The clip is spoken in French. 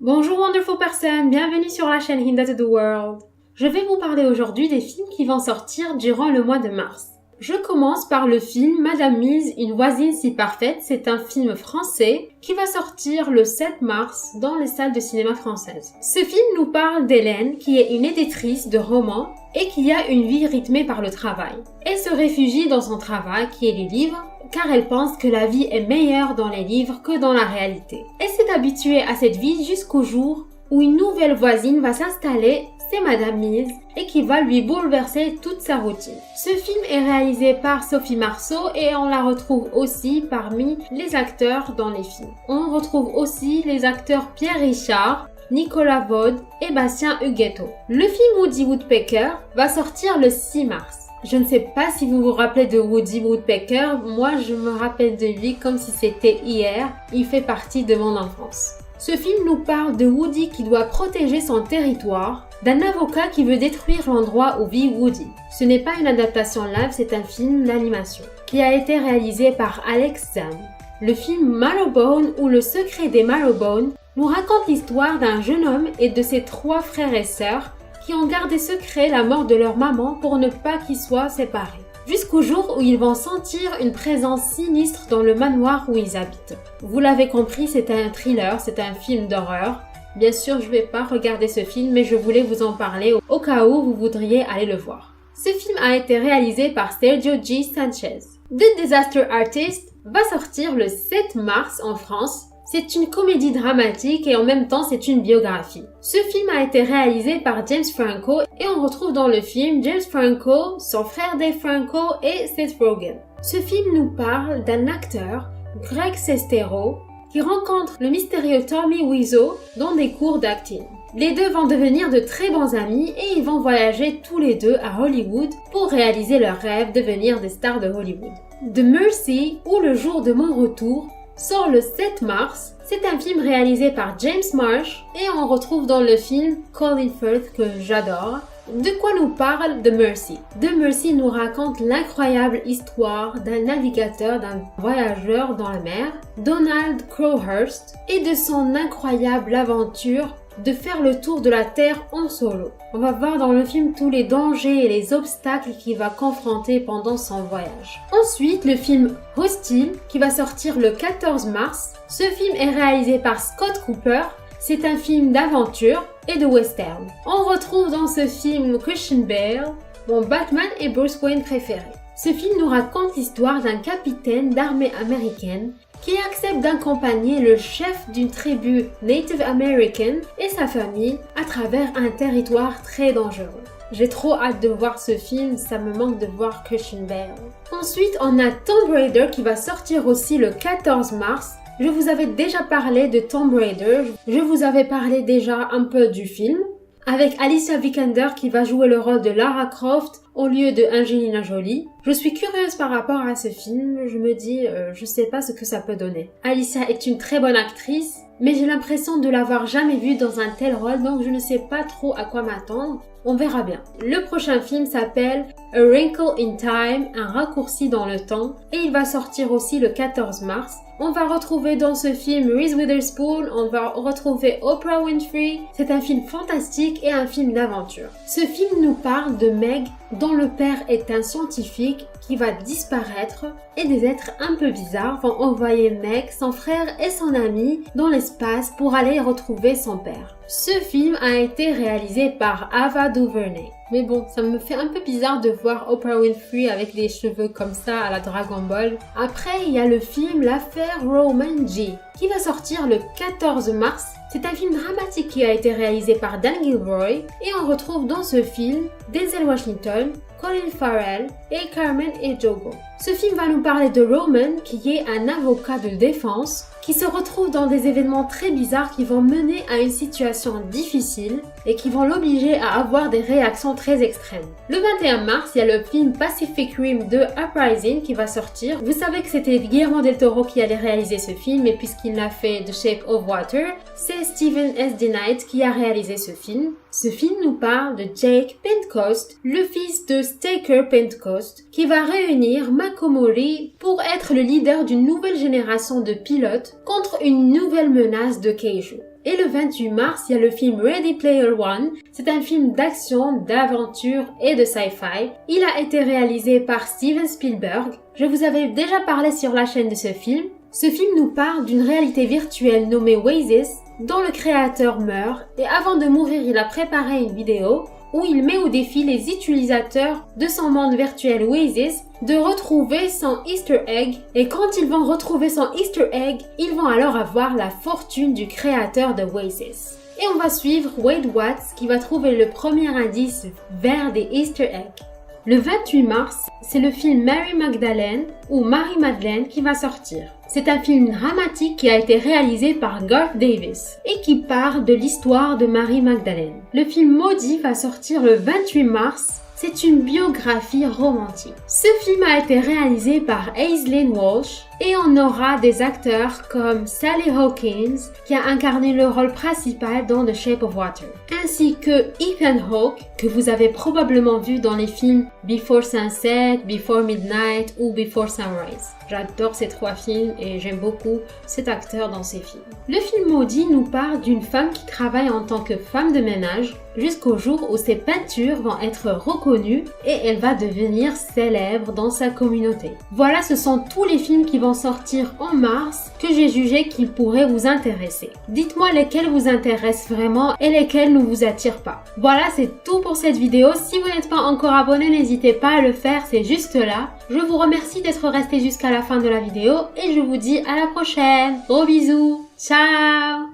Bonjour wonderful person, bienvenue sur la chaîne Hinda to the World. Je vais vous parler aujourd'hui des films qui vont sortir durant le mois de mars. Je commence par le film Madame Mise, une voisine si parfaite. C'est un film français qui va sortir le 7 mars dans les salles de cinéma françaises. Ce film nous parle d'Hélène qui est une éditrice de romans et qui a une vie rythmée par le travail. Elle se réfugie dans son travail qui est les livres car elle pense que la vie est meilleure dans les livres que dans la réalité. Elle s'est habituée à cette vie jusqu'au jour où une nouvelle voisine va s'installer, c'est Madame Mise, et qui va lui bouleverser toute sa routine. Ce film est réalisé par Sophie Marceau et on la retrouve aussi parmi les acteurs dans les films. On retrouve aussi les acteurs Pierre Richard, Nicolas Vaud et Bastien Huguetto. Le film Woody Woodpecker va sortir le 6 mars. Je ne sais pas si vous vous rappelez de Woody Woodpecker, moi je me rappelle de lui comme si c'était hier, il fait partie de mon enfance. Ce film nous parle de Woody qui doit protéger son territoire, d'un avocat qui veut détruire l'endroit où vit Woody. Ce n'est pas une adaptation live, c'est un film d'animation qui a été réalisé par Alex Zane. Le film Marrowbone ou Le secret des Marrowbone nous raconte l'histoire d'un jeune homme et de ses 3 frères et sœurs qui ont gardé secret la mort de leur maman pour ne pas qu'ils soient séparés. Jusqu'au jour où ils vont sentir une présence sinistre dans le manoir où ils habitent. Vous l'avez compris, c'est un thriller, c'est un film d'horreur. Bien sûr, je ne vais pas regarder ce film, mais je voulais vous en parler au cas où vous voudriez aller le voir. Ce film a été réalisé par Sergio G. Sanchez. The Disaster Artist va sortir le 7 mars en France. C'est une comédie dramatique et en même temps c'est une biographie. Ce film a été réalisé par James Franco et on retrouve dans le film James Franco, son frère Dave Franco et Seth Rogen. Ce film nous parle d'un acteur, Greg Sestero, qui rencontre le mystérieux Tommy Wiseau dans des cours d'acting. Les deux vont devenir de très bons amis et ils vont voyager tous les deux à Hollywood pour réaliser leur rêve, devenir des stars de Hollywood. The Mercy ou Le jour de mon retour sort le 7 mars. C'est un film réalisé par James Marsh et on retrouve dans le film Colin Firth que j'adore. De quoi nous parle The Mercy? The Mercy nous raconte l'incroyable histoire d'un navigateur, d'un voyageur dans la mer, Donald Crowhurst, et de son incroyable aventure de faire le tour de la Terre en solo. On va voir dans le film tous les dangers et les obstacles qu'il va confronter pendant son voyage. Ensuite, le film Hostile qui va sortir le 14 mars. Ce film est réalisé par Scott Cooper. C'est un film d'aventure et de western. On retrouve dans ce film Christian Bale, mon Batman et Bruce Wayne préféré. Ce film nous raconte l'histoire d'un capitaine d'armée américaine qui accepte d'accompagner le chef d'une tribu Native American et sa famille à travers un territoire très dangereux. J'ai trop hâte de voir ce film, ça me manque de voir Christian Bale. Ensuite, on a Tomb Raider qui va sortir aussi le 14 mars. Je vous avais déjà parlé de Tomb Raider, je vous avais parlé déjà un peu du film, avec Alicia Vikander qui va jouer le rôle de Lara Croft au lieu de Angelina Jolie. Je suis curieuse par rapport à ce film, je me dis, je sais pas ce que ça peut donner. Alicia est une très bonne actrice, mais j'ai l'impression de l'avoir jamais vue dans un tel rôle, donc je ne sais pas trop à quoi m'attendre. On verra bien. Le prochain film s'appelle A Wrinkle in Time, un raccourci dans le temps, et il va sortir aussi le 14 mars. On va retrouver dans ce film Reese Witherspoon, on va retrouver Oprah Winfrey. C'est un film fantastique et un film d'aventure. Ce film nous parle de Meg, dont le père est un scientifique qui va disparaître et des êtres un peu bizarres vont envoyer Meg, son frère et son ami dans l'espace pour aller retrouver son père. Ce film a été réalisé par Ava DuVernay. Mais bon, ça me fait un peu bizarre de voir Oprah Winfrey avec des cheveux comme ça à la Dragon Ball. Après, il y a le film L'affaire Roman G qui va sortir le 14 mars. C'est un film dramatique qui a été réalisé par Dan Gilroy et on retrouve dans ce film Denzel Washington, Colin Farrell et Carmen Ejogo. Ce film va nous parler de Roman qui est un avocat de défense qui se retrouve dans des événements très bizarres qui vont mener à une situation difficile et qui vont l'obliger à avoir des réactions très extrêmes. Le 21 mars, il y a le film Pacific Rim 2 Uprising qui va sortir. Vous savez que c'était Guillermo del Toro qui allait réaliser ce film, et puisqu'il l'a fait The Shape of Water, c'est Steven S. D. Knight qui a réalisé ce film. Ce film nous parle de Jake Pentecost, le fils de Staker Pentecost, qui va réunir Makomori pour être le leader d'une nouvelle génération de pilotes contre une nouvelle menace de Keiju. Et le 28 mars, il y a le film Ready Player One. C'est un film d'action, d'aventure et de sci-fi. Il a été réalisé par Steven Spielberg. Je vous avais déjà parlé sur la chaîne de ce film. Ce film nous parle d'une réalité virtuelle nommée Oasis, dont le créateur meurt et avant de mourir, il a préparé une vidéo où il met au défi les utilisateurs de son monde virtuel Oasis de retrouver son Easter egg, et quand ils vont retrouver son Easter egg, ils vont alors avoir la fortune du créateur de Oasis. Et on va suivre Wade Watts qui va trouver le premier indice vers des Easter eggs. Le 28 mars, c'est le film Mary Magdalene ou Marie-Madeleine qui va sortir. C'est un film dramatique qui a été réalisé par Garth Davis et qui parle de l'histoire de Marie-Magdalene. Le film Maudit va sortir le 28 mars. C'est une biographie romantique. Ce film a été réalisé par Aislinn Walsh et on aura des acteurs comme Sally Hawkins qui a incarné le rôle principal dans The Shape of Water, ainsi que Ethan Hawke que vous avez probablement vu dans les films Before Sunset, Before Midnight ou Before Sunrise. J'adore ces trois films et j'aime beaucoup cet acteur dans ces films. Le film Maudit nous parle d'une femme qui travaille en tant que femme de ménage jusqu'au jour où ses peintures vont être reconnues et elle va devenir célèbre dans sa communauté. Voilà, ce sont tous les films qui vont sortir en mars que j'ai jugé qu'ils pourraient vous intéresser. Dites-moi lesquels vous intéressent vraiment et lesquels ne vous attirent pas. Voilà, c'est tout pour cette vidéo. Si vous n'êtes pas encore abonné, n'hésitez pas à le faire, c'est juste là. Je vous remercie d'être resté jusqu'à la fin de la vidéo et je vous dis à la prochaine. Gros bisous, ciao!